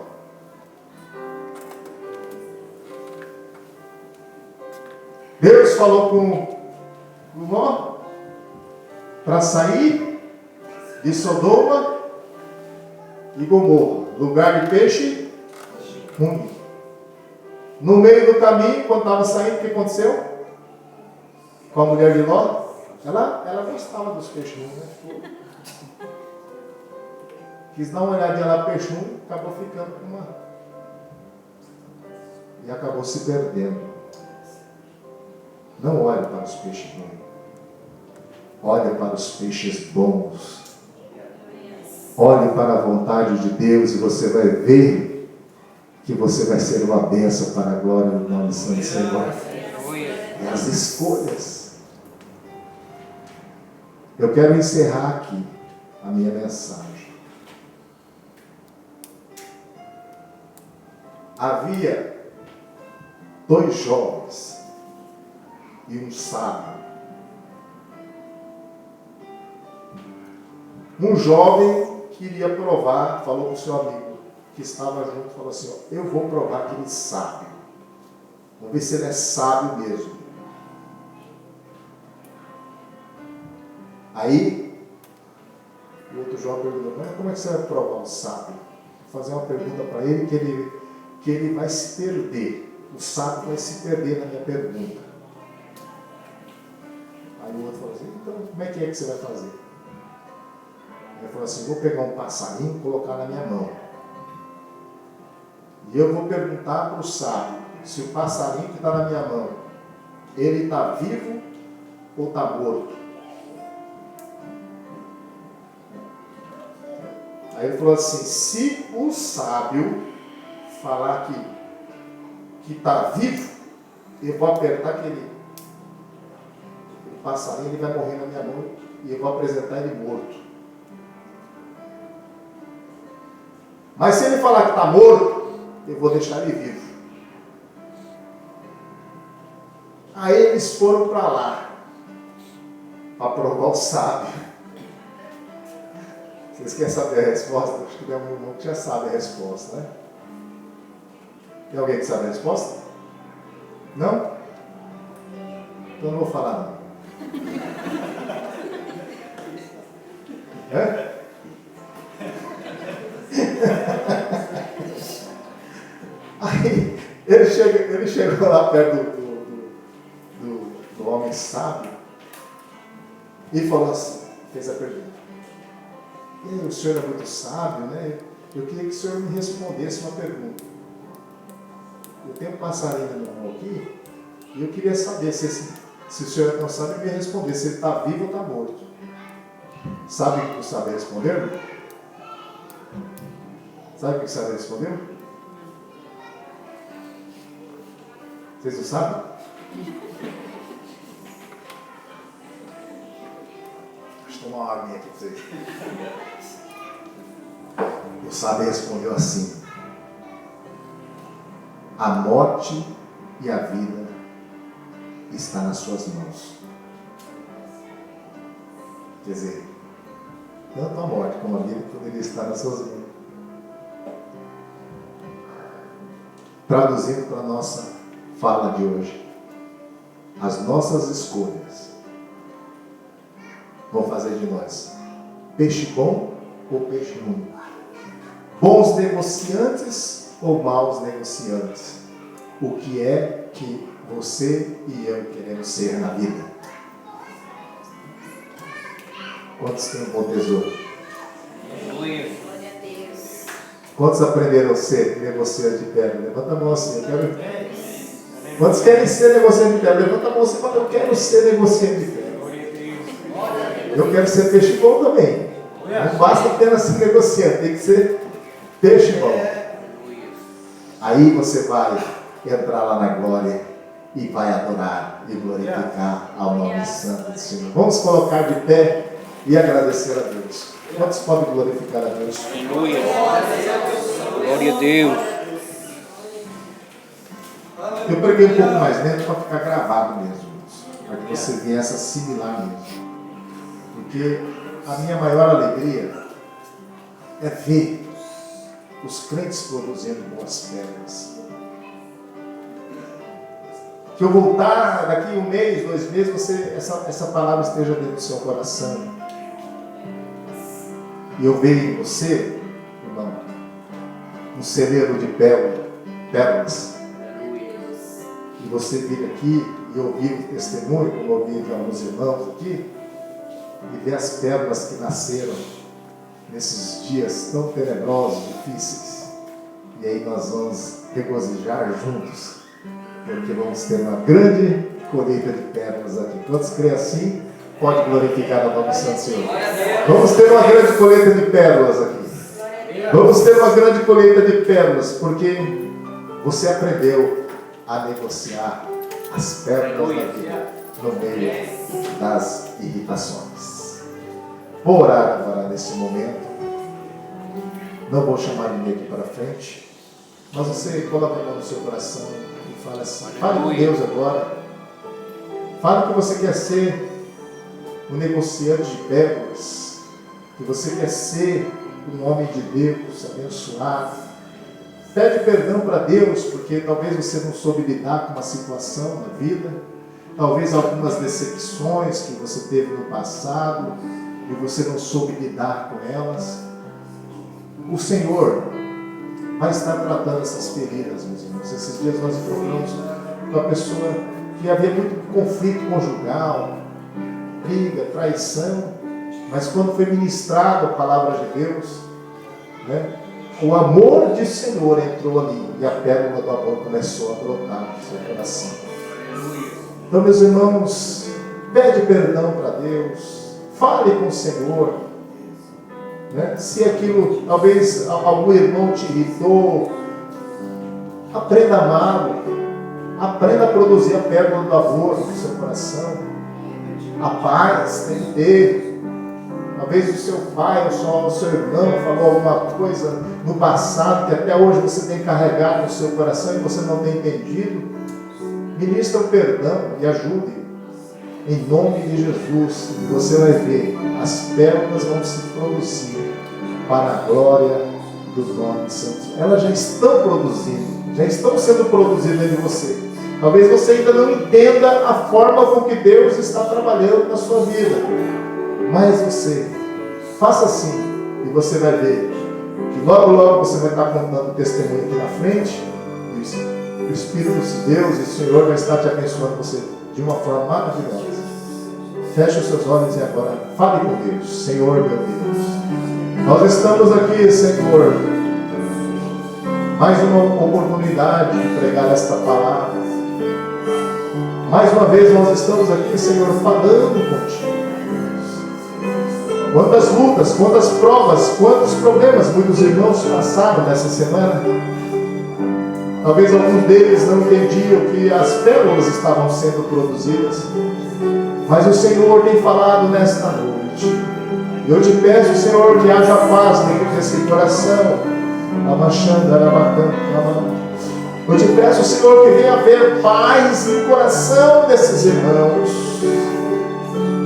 Speaker 1: Deus falou com Ló para sair de Sodoma e Gomorra, lugar de peixe ruim. No meio do caminho, quando estava saindo, o que aconteceu? Com a mulher de Ló? Ela gostava dos peixes ruins, né? Quis dar uma olhadinha lá, peixe ruim, acabou ficando com uma. E acabou se perdendo. Não olhe para os peixes ruins. Olhe para os peixes bons. Olhe para a vontade de Deus e você vai ver que você vai ser uma bênção para a glória do nome do Santo Senhor. E as escolhas. Eu quero encerrar aqui a minha mensagem. Havia 2 jovens e um sábio. Um jovem queria provar, falou para o seu amigo que estava junto, falou assim, ó, eu vou provar que ele sabe. Vamos ver se ele é sábio mesmo. Aí, o outro jovem perguntou, mas como é que você vai provar um sábio? Vou fazer uma pergunta para ele que ele vai se perder. O sábio vai se perder na minha pergunta. Aí o outro falou assim, então como é que você vai fazer? Ele falou assim, vou pegar um passarinho e colocar na minha mão. E eu vou perguntar para o sábio, se o passarinho que está na minha mão, ele está vivo ou está morto? Aí ele falou assim, se o sábio falar que está vivo, eu vou apertar aquele passarinho, ele vai morrer na minha mão e eu vou apresentar ele morto. Mas se ele falar que está morto, eu vou deixar ele vivo. Aí eles foram para lá, para provar o sábio. Vocês querem saber a resposta? Acho que tem um irmão que já sabe a resposta, né? Tem alguém que sabe a resposta? Não? Então não vou falar não. É? Aí ele chegou lá perto do homem sábio e falou assim, fez a pergunta. o senhor é muito sábio, né? Eu queria que o senhor me respondesse uma pergunta. Eu tenho um passarinho no mão aqui, e eu queria saber se o senhor não sabe me responder, se ele está vivo ou está morto. Sabe o que sabe responder? Sabe o que sabe responder? Vocês não sabem? Deixa eu tomar uma aguinha aqui para vocês. O sábio respondeu assim: a morte e a vida está nas suas mãos. Quer dizer, tanto a morte como a vida poderia estar nas suas mãos. Traduzindo para a nossa fala de hoje, as nossas escolhas vão fazer de nós peixe bom ou peixe ruim, bons negociantes ou maus negociantes. O que é que você e eu queremos ser na vida? Quantos têm um bom tesouro?
Speaker 2: Aleluia.
Speaker 3: Glória a Deus.
Speaker 1: Quantos aprenderam a ser negociante de pedra? Levanta a mão assim, eu quero. Quantos querem ser negociante de pedra? Levanta a mão assim e fala: eu quero ser negociante de pedra. Eu quero ser peixe bom também. Não basta apenas ser negociante, tem que ser peixe bom. Aí você vai entrar lá na glória e vai adorar e glorificar ao nome santo do Senhor. Vamos colocar de pé e agradecer a Deus. Quantos podem glorificar a Deus?
Speaker 2: Aleluia. Glória a Deus.
Speaker 1: Eu preguei um pouco mais lento para ficar gravado mesmo, para que você viesse assimilar mesmo. Porque a minha maior alegria é ver os crentes produzindo boas pedras. Que eu voltar daqui 1 mês, 2 meses, essa palavra esteja dentro do seu coração. E eu vejo em você, irmão, um celeiro de pérolas. E você vir aqui e ouvir o testemunho, como eu ouvi de alguns irmãos aqui, e ver as pérolas que nasceram nesses dias tão tenebrosos, difíceis. E aí nós vamos regozijar juntos, porque vamos ter uma grande colheita de pérolas aqui. Quantos creem assim? Pode glorificar o nome do Santo Senhor. Vamos ter uma grande colheita de pérolas aqui. Vamos ter uma grande colheita de pérolas, porque você aprendeu a negociar as pérolas da vida no meio das irritações. Vou orar agora nesse momento. Não vou chamar ninguém aqui para frente, mas você coloca a mão no seu coração e fala assim: fale com Deus agora. Fale que você quer ser um negociante de pérolas, que você quer ser um homem de Deus abençoado. Pede perdão para Deus, porque talvez você não soube lidar com uma situação na vida, talvez algumas decepções que você teve no passado e você não soube lidar com elas. O Senhor vai estar tratando essas feridas, meus irmãos. Esses dias nós encontramos uma pessoa que havia muito conflito conjugal, briga, traição, mas quando foi ministrada a palavra de Deus, né, o amor de Senhor entrou ali e a pérola do amor começou a brotar no seu coração. Então, meus irmãos, pede perdão para Deus, fale com o Senhor, né? Se aquilo, talvez algum irmão te irritou, aprenda a amá-lo, aprenda a produzir a pérola do amor no seu coração. A paz tem que ter. Talvez o seu pai ou o seu irmão falou alguma coisa no passado que até hoje você tem carregado no seu coração e você não tem entendido. Ministra o perdão e ajude em nome de Jesus. E você vai ver, as pérolas vão se produzir para a glória do nome de Santo. Elas já estão produzindo, já estão sendo produzidas em você. Talvez você ainda não entenda a forma com que Deus está trabalhando na sua vida, mas você faça assim e você vai ver que logo você vai estar contando o testemunho aqui na frente e o Espírito de Deus e o Senhor vai estar te abençoando você de uma forma maravilhosa. Feche os seus olhos e agora fale com Deus. Senhor, meu Deus, Nós estamos aqui, Senhor, mais uma oportunidade de pregar esta palavra. Mais uma vez nós estamos aqui, Senhor, falando contigo. Quantas lutas, quantas provas, quantos problemas muitos irmãos passaram nessa semana. Talvez alguns deles não entendiam que as pérolas estavam sendo produzidas, mas o Senhor tem falado nesta noite. E eu te peço, Senhor, que haja paz dentro desse coração. Eu te peço, Senhor, que venha haver paz no coração desses irmãos.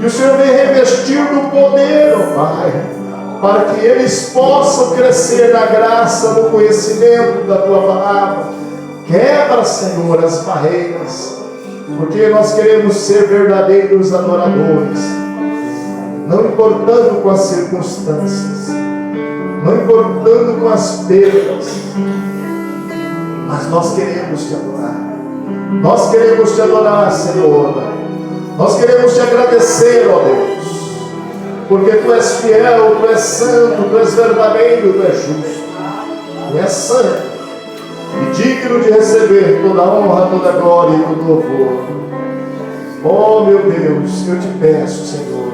Speaker 1: Que o Senhor venha revestir do poder, ó Pai, para que eles possam crescer na graça, no conhecimento da Tua palavra. Quebra, Senhor, as barreiras, porque nós queremos ser verdadeiros adoradores, não importando com as circunstâncias, não importando com as perdas, mas nós queremos te adorar. Nós queremos te adorar, Senhor. Nós queremos te agradecer, ó Deus, porque Tu és fiel, Tu és santo, Tu és verdadeiro, Tu és justo, Tu és santo e digno de receber toda a honra, toda a glória e todo o louvor. Oh meu Deus, eu te peço, Senhor,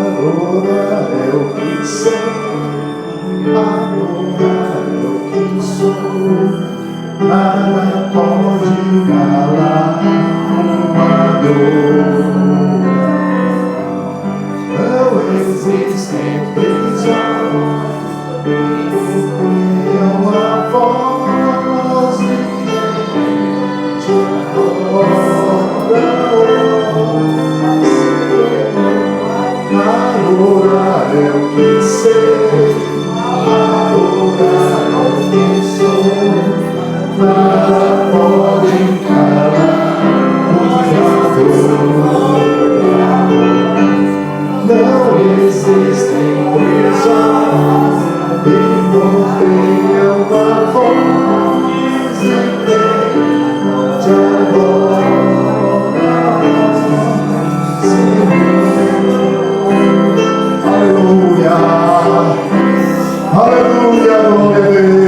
Speaker 1: adorar é o que sei, adorar é o que sou, nada pode calar uma dor. Não existem prisões, criam a voz de quem te adora. Adorar é o que sei, adorar é o que sou, nada pode calar uma dor. Não existem prisões, encontrei uma voz de quem te adora. Aleluia, aleluia, glória a Deus.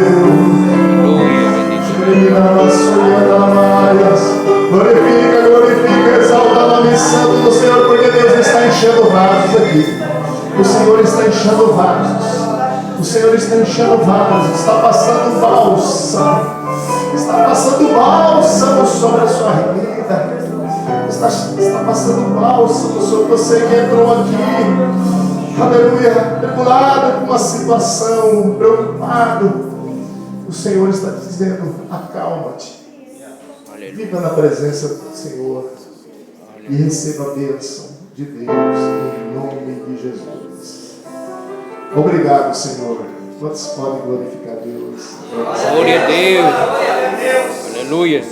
Speaker 1: Glorifica, glorifica, exalta o nome santo do Senhor, porque Deus está enchendo vasos aqui. O Senhor está enchendo vasos. O Senhor está enchendo vasos. Está passando bálsamo. Está passando bálsamo sobre a sua vida. Está passando bálsamo sobre você que entrou aqui. Aleluia, tribulado com uma situação, preocupado. O Senhor está dizendo: acalma-te. Viva na presença do Senhor e receba a bênção de Deus em nome de Jesus. Obrigado, Senhor. Quantos podem glorificar Deus?
Speaker 2: Glória a Deus. Aleluia.